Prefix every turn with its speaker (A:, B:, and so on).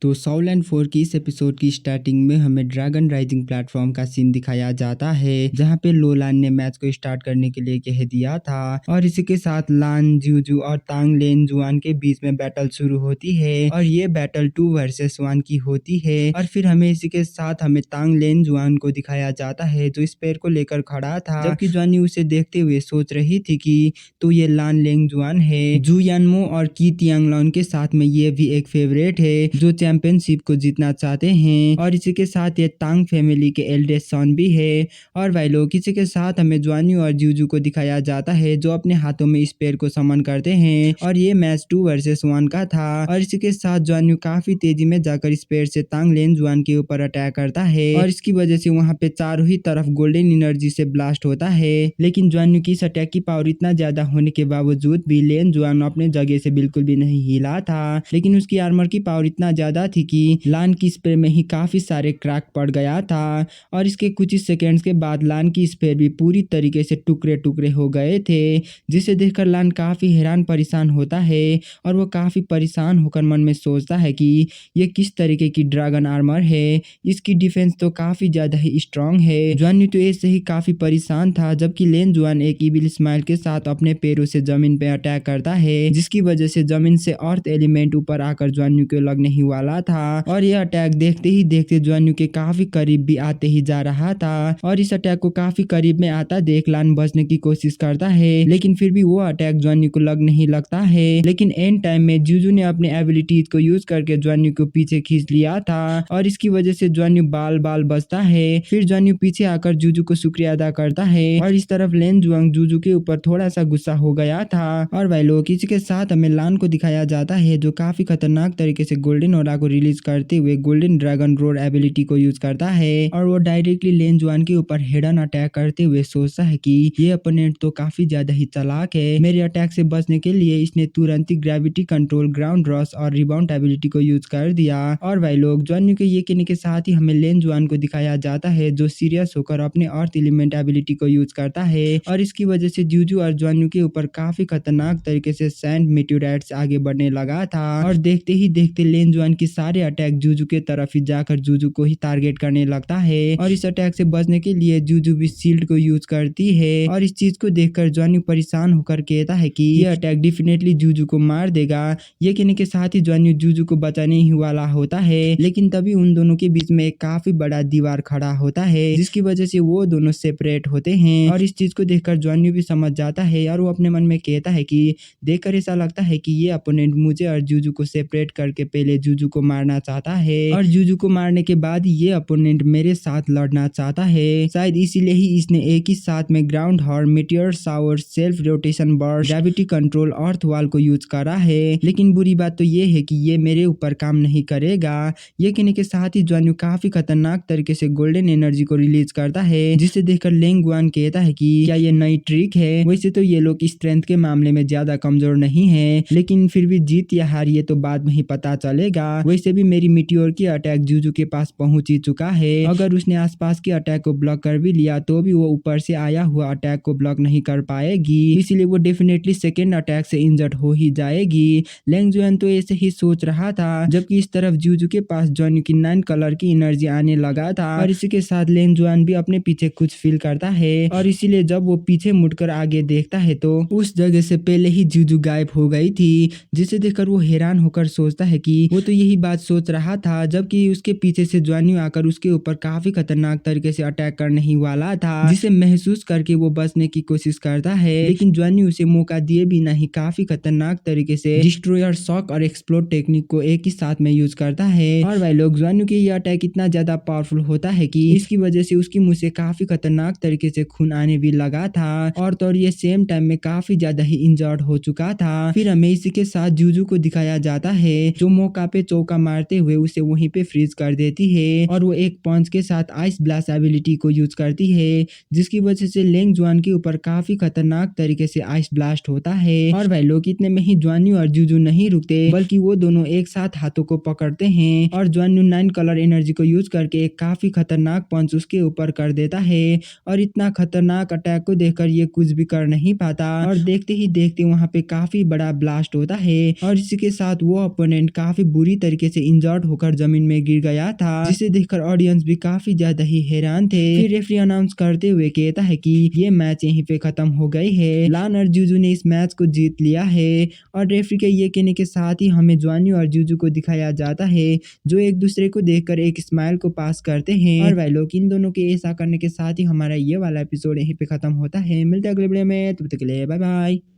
A: तो soul and 4 की इस एपिसोड की स्टार्टिंग में हमें ड्रैगन राइजिंग प्लेटफॉर्म का सीन दिखाया जाता है, जहां पे लोलान ने मैच को स्टार्ट करने के लिए कह दिया था और इसी के साथ लान, ज्यूजू और तांग लेन जुआन के बीच में बैटल शुरू होती है और ये बैटल 2 वर्सेस 1 की होती है। और फिर हमें इसी के साथ हमें तांग लेन जुआन को दिखाया जाता है जो स्पेयर को लेकर खड़ा था, जबकि जुआनी उसे देखते हुए सोच रही थी कि तो ये लान लेंग जुआन है। जू यानमो और की तियांगलॉन के साथ में ये भी एक फेवरेट है जो चैंपियनशिप को जीतना चाहते हैं और इसी के साथ ये तांग फैमिली के एल्डेस्ट सन भी है। और भाई लोग इसी के साथ हमें जुआनी और ज्यूजू को दिखाया जाता है जो अपने हाथों में स्पेयर को समन करते हैं और ये मैच 2 वर्सेस 1 का था। और इसी के साथ जुआनी काफी तेजी में जाकर स्पेयर से तांग लेन जुआन के ऊपर अटैक करता है और इसकी वजह से वहाँ पे चारों ही तरफ गोल्डन एनर्जी से ब्लास्ट होता है। लेकिन जुआनी की इस अटैक की पावर इतना ज्यादा होने के बावजूद भी लेन जुआन अपने जगह से बिल्कुल भी नहीं हिला था, लेकिन उसकी आर्मर की पावर इतना ज्यादा थी कि लान की स्पेयर में ही काफी सारे क्रैक पड़ गया था और इसके कुछ ही सेकेंड्स के बाद लान की स्पेयर भी पूरी तरीके से टुकड़े टुकड़े हो गए थे, जिसे देखकर लान काफी हैरान परेशान होता है और वो काफी परेशान होकर मन में सोचता है कि ये किस तरीके की ड्रैगन आर्मर है, इसकी डिफेंस तो काफी ज्यादा ही स्ट्रांग है। जुआनी तो ऐसे ही काफी परेशान था, जबकि लेन जुआन एक इविल स्माइल के साथ अपने पैरों से जमीन पे अटैक करता है, जिसकी वजह से जमीन से अर्थ एलिमेंट ऊपर आकर जुआनी को लगने ही वाला था और यह अटैक देखते ही देखते जुआनी के काफी करीब भी आते ही जा रहा था। और इस अटैक को काफी करीब में आता देख लान बचने की कोशिश करता है, लेकिन फिर भी वो अटैक जुआनी को लग नहीं लगता है। लेकिन एंड टाइम में जूजू ने अपने एबिलिटीज को यूज करके जुआनी को पीछे खींच लिया था और इसकी वजह से जुआनी बाल बाल बचता है। फिर जुआनी पीछे आकर जूजू को शुक्रिया अदा करता है और इस तरफ लेन जुआंग जूजू के ऊपर थोड़ा सा गुस्सा हो गया था। और भाई लोग इसी के साथ हमें लान को दिखाया जाता है जो काफी खतरनाक तरीके से गोल्डन ऑरा को रिलीज करते हुए गोल्डन ड्रैगन रोर एबिलिटी को यूज करता है और वो डायरेक्टली लेन जुआन के ऊपर हिडन अटैक करते हुए सोचता है कि ये अपोनेंट तो काफी ज्यादा ही चालाक है, मेरे अटैक से बचने के लिए इसने तुरंत ही ग्रेविटी कंट्रोल, ग्राउंड रश और रिबाउंड एबिलिटी को यूज कर दिया। और भाई लोग जुआनी के ये कहने के साथ ही हमें लेन जुआन को दिखाया जाता है जो सीरियस होकर अपने अर्थ एलिमेंट एबिलिटी को यूज करता है और इसकी वजह से जूजू और जुआनी के ऊपर काफी खतरनाक तरीके से सैंड मेटेओराइट्स आगे बढ़ने लगा था और देखते ही देखते लेन जुआन की सारे अटैक जूजू के तरफ ही जाकर जूजू को ही टारगेट करने लगता है और इस अटैक से बचने के लिए जूजू भी शील्ड को यूज करती है और इस चीज को देखकर जुआनी परेशान होकर कहता है कि ये अटैक डेफिनेटली जूजू को मार देगा। ये कहने के साथ ही जुआनी जूजू को बचाने ही वाला होता है, लेकिन तभी उन दोनों के बीच में एक काफी बड़ा दीवार खड़ा होता है जिसकी वजह से वो दोनों सेपरेट होते हैं और इस चीज को देखकर जुआनी भी समझ जाता है और वो अपने मन में कहता है कि देखकर ऐसा लगता है कि ये अपोनेंट मुझे और जूजू को सेपरेट करके पहले जूजू को मारना चाहता है और जूजू को मारने के बाद ये अपोनेंट मेरे साथ लड़ना चाहता है। शायद इसीलिए ही इसने एक ही साथ में ground horn, meteor shower, self rotation burst, gravity control, earth wall को यूज करा है, लेकिन बुरी बात तो ये है कि ये मेरे ऊपर काम नहीं करेगा। ये कहने के साथ ही जुआनी काफी खतरनाक तरीके से गोल्डन एनर्जी को रिलीज करता है, जिसे देखकर लेंग जुआन कहता है कि क्या ये नई ट्रिक है। वैसे तो ये लोग स्ट्रेंथ के मामले में ज्यादा कमजोर नहीं है, लेकिन फिर भी जीत या हार ये तो बाद में ही पता चलेगा। वैसे भी मेरी मिटियोर की अटैक जूजू के पास पहुंच ही चुका है, अगर उसने आसपास के अटैक को ब्लॉक कर भी लिया तो भी वो ऊपर से आया हुआ अटैक को ब्लॉक नहीं कर पाएगी, इसीलिए वो डेफिनेटली सेकेंड अटैक से इंजर्ड हो ही जाएगी। लेंग जुआन तो ऐसे ही सोच रहा था, जबकि इस तरफ जूजू के पास जुआनी की 9 कलर की एनर्जी आने लगा था और इसी के साथ लेंग जुआन भी अपने पीछे कुछ फील करता है और इसीलिए जब वो पीछे मुड़कर आगे देखता है तो उस जगह से पहले ही जूजू गायब हो गई थी, जिसे देखकर वो हैरान होकर सोचता है कि वो तो यही बात सोच रहा था, जबकि उसके पीछे से जुआनी आकर उसके ऊपर काफी खतरनाक तरीके से अटैक करने ही वाला था, जिसे महसूस करके वो बचने की कोशिश करता है, लेकिन जुआनी उसे मौका दिए बिना ही काफी खतरनाक तरीके से डिस्ट्रॉयर, शॉक और एक्सप्लोड टेक्निक को एक ही साथ में यूज करता है। और भाई लोग जुआनी के ये अटैक इतना ज्यादा पावरफुल होता है कि इसकी वजह से उसकी मुंह से काफी खतरनाक तरीके से खून आने भी लगा था और तो ये सेम टाइम में काफी ज्यादा ही इंजर्ड हो चुका था। फिर हमें इसी के साथ जूजू को दिखाया जाता है जो मौका पे चौका मारते हुए उसे वहीं पे फ्रीज कर देती है और वो एक पंच के साथ आइस ब्लास्ट एबिलिटी को यूज करती है, जिसकी वजह से लेंग जुआन के ऊपर काफी खतरनाक तरीके से आइस ब्लास्ट होता है। और भाई लोग इतने में ही जुआनी और जूजू नहीं रुकते, बल्कि वो दोनों एक साथ हाथों को पकड़ते हैं और जुआनी 9 कलर एनर्जी को यूज करके एक काफी खतरनाक पंच उसके ऊपर कर देता है और इतना खतरनाक अटैक को देखकर ये कुछ भी कर नहीं पाता और देखते ही देखते वहाँ पे काफी बड़ा ब्लास्ट होता है और इसी के साथ वो अपोनेंट काफी बुरी तरीके तरीके से इंजर्ड होकर जमीन में गिर गया था, जिसे देखकर ऑडियंस भी काफी ज्यादा ही हैरान थे। फिर रेफरी अनाउंस करते हुए कहता है कि ये मैच यहीं पे खत्म हो गई है, लान और जूजू ने इस मैच को जीत लिया है। और रेफरी के ये कहने के साथ ही हमें ज्वानी और जूजू को दिखाया जाता है, जो एक दूसरे को देखकर एक स्माइल को पास करते हैं। और भाई लोग इन दोनों के ऐसा करने के साथ ही हमारा ये वाला एपिसोड यहीं पे खत्म होता है। मिलते हैं अगले वीडियो में, तब तक के लिए बाय बाय।